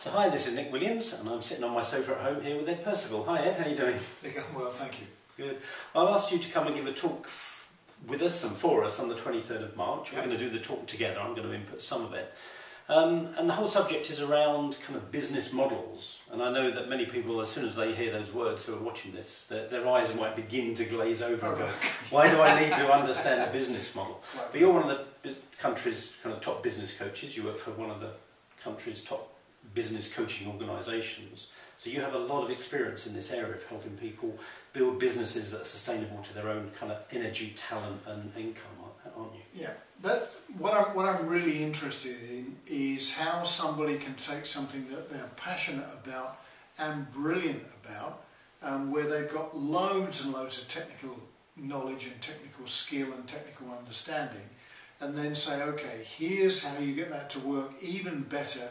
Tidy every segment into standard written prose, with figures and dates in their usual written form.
So hi, this is Nick Williams, and I'm sitting on my sofa at home here with Ed Percival. Hi Ed, how are you doing? Nick, I'm well, thank you. Good. I've asked you to come and give a talk with us and for us on the 23rd of March. We're going to do the talk together. I'm going to input some of it. And the whole subject is around kind of business models. And I know that many people, as soon as they hear those words who are watching this, their eyes might begin to glaze over. Oh, okay. Why do I need to understand a business model? Right. But you're one of the country's kind of top business coaches. You work for one of the country's top business coaching organisations. So you have a lot of experience in this area of helping people build businesses that are sustainable to their own kind of energy, talent and income, aren't you? Yeah, that's what I'm really interested in, is how somebody can take something that they're passionate about and brilliant about, where they've got loads and loads of technical knowledge and technical skill and technical understanding, and then say, okay, here's how you get that to work even better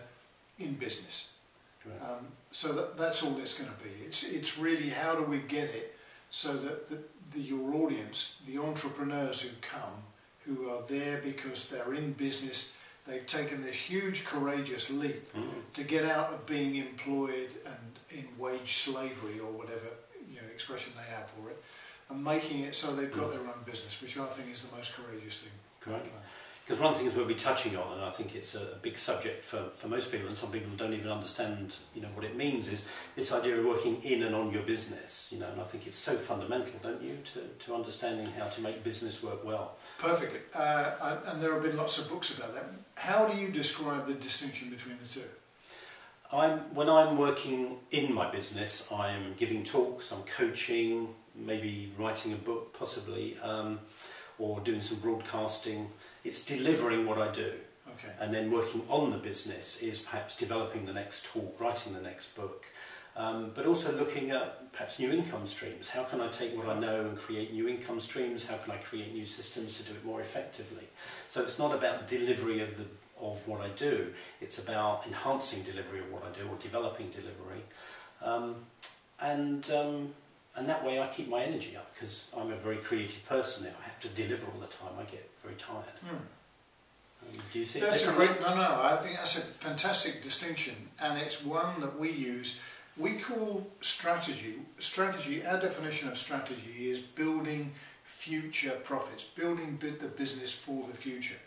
in business. Right. So that's all it's going to be. It's really how do we get it so that your audience, the entrepreneurs who come, who are there because they're in business, they've taken this huge courageous leap to get out of being employed and in wage slavery or whatever expression they have for it, and making it so they've got their own business, which I think is the most courageous thing. Correct. Because one of the things we'll be touching on, and I think it's a big subject for most people, and some people don't even understand, what it means, is this idea of working in and on your business, and I think it's so fundamental, don't you, to understanding how to make business work well. Perfectly. And there have been lots of books about that. How do you describe the distinction between the two? When I'm working in my business, I'm giving talks, I'm coaching, maybe writing a book possibly, or doing some broadcasting. It's delivering what I do. Okay. And then working on the business is perhaps developing the next talk, writing the next book, but also looking at perhaps new income streams. How can I take what I know and create new income streams? How can I create new systems to do it more effectively? So it's not about the delivery of what I do, it's about enhancing delivery of what I do, or developing delivery. And that way I keep my energy up, because I'm a very creative person. If I have to deliver all the time, I get very tired. Do you see that's it? I think that's a fantastic distinction, and it's one that we use. We call strategy, our definition of strategy is building future profits, building the business for the future.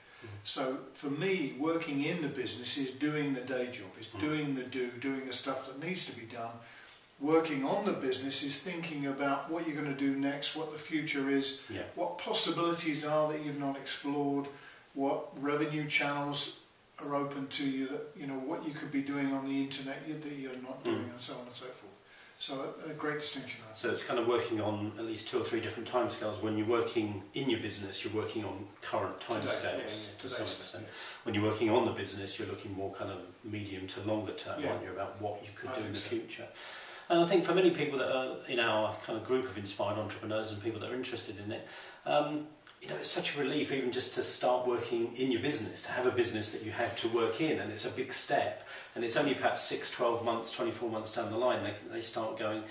So for me, working in the business is doing the day job, is doing the stuff that needs to be done. Working on the business is thinking about what you're going to do next, what the future is, what possibilities are that you've not explored, what revenue channels are open to you, that what you could be doing on the internet that you're not doing, and so on and so forth. So a great distinction. So it's kind of working on at least 2 or 3 different timescales. When you're working in your business, you're working on current timescales to some extent. When you're working on the business, you're looking more kind of medium to longer term, aren't you, about what you could do in the future. And I think for many people that are in our kind of group of inspired entrepreneurs and people that are interested in it, it's such a relief even just to start working in your business, to have a business that you had to work in, and it's a big step. And it's only perhaps 6, 12 months, 24 months down the line, they start going,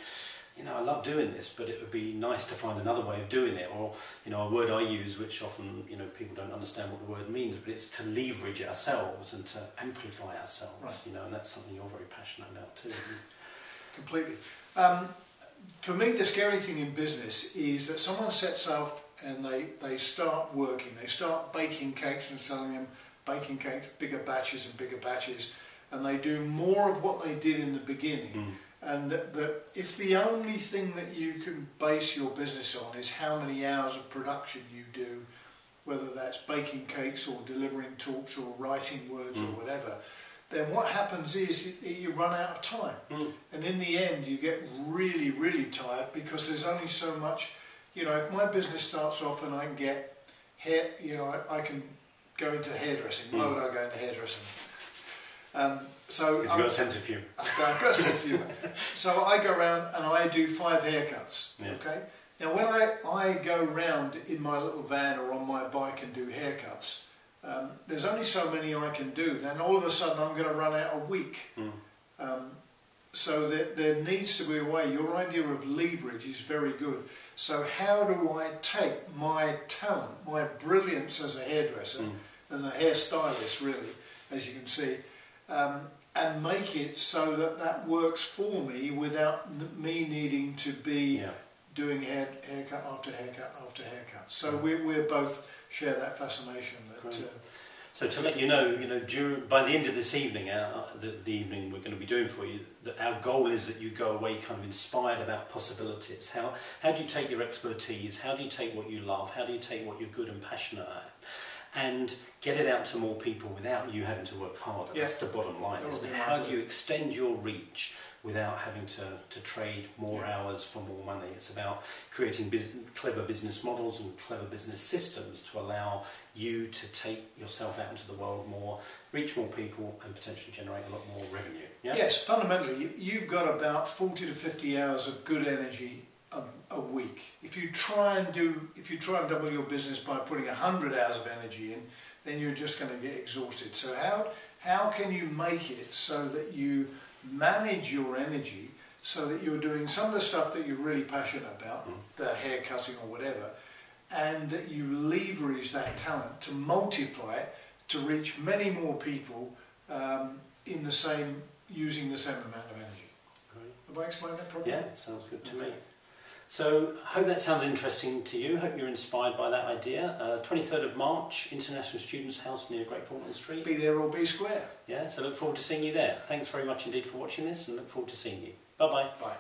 I love doing this, but it would be nice to find another way of doing it. Or, a word I use, which often, people don't understand what the word means, but it's to leverage ourselves and to amplify ourselves, and that's something you're very passionate about too. Completely. For me, the scary thing in business is that someone sets off and they start working. They start baking cakes and selling them, baking cakes, bigger batches, and they do more of what they did in the beginning. And that if the only thing that you can base your business on is how many hours of production you do, whether that's baking cakes or delivering talks or writing words or whatever, then what happens is you run out of time. And in the end you get really, really tired, because there's only so much. If my business starts off and I can get hair, I can go into hairdressing. Why would I go into hairdressing? So you've got a sense of humour. I've got a sense of humour. So I go around and I do 5 haircuts. Okay. Now when I go round in my little van or on my bike and do haircuts, there's only so many I can do. Then all of a sudden I'm going to run out a week. So there needs to be a way. Your idea of leverage is very good. So how do I take my talent, my brilliance as a hairdresser and a hairstylist, really, as you can see, and make it so that that works for me without me needing to be doing haircut after haircut after haircut. So we both share that fascination. That, so to let you know, by the end of this evening, the evening we're going to be doing for you, that our goal is that you go away kind of inspired about possibilities. How do you take your expertise? How do you take what you love? How do you take what you're good and passionate at? And get it out to more people without you having to work harder. That's the bottom line, isn't it? How do you extend your reach without having to trade more hours for more money? It's about creating clever business models and clever business systems to allow you to take yourself out into the world more, reach more people, and potentially generate a lot more revenue. Yeah? Yes, fundamentally, you've got about 40 to 50 hours of good energy a week. If you try and double your business by putting 100 hours of energy in, then you're just going to get exhausted. So how can you make it so that you manage your energy so that you're doing some of the stuff that you're really passionate about, the hair cutting or whatever, and that you leverage that talent to multiply it to reach many more people using the same amount of energy. Great. Have I explained that properly? Yeah, sounds good to me. So, hope that sounds interesting to you. Hope you're inspired by that idea. 23rd of March, International Students' House near Great Portland Street. Be there or be square. Yeah, so look forward to seeing you there. Thanks very much indeed for watching this, and look forward to seeing you. Bye-bye. Bye.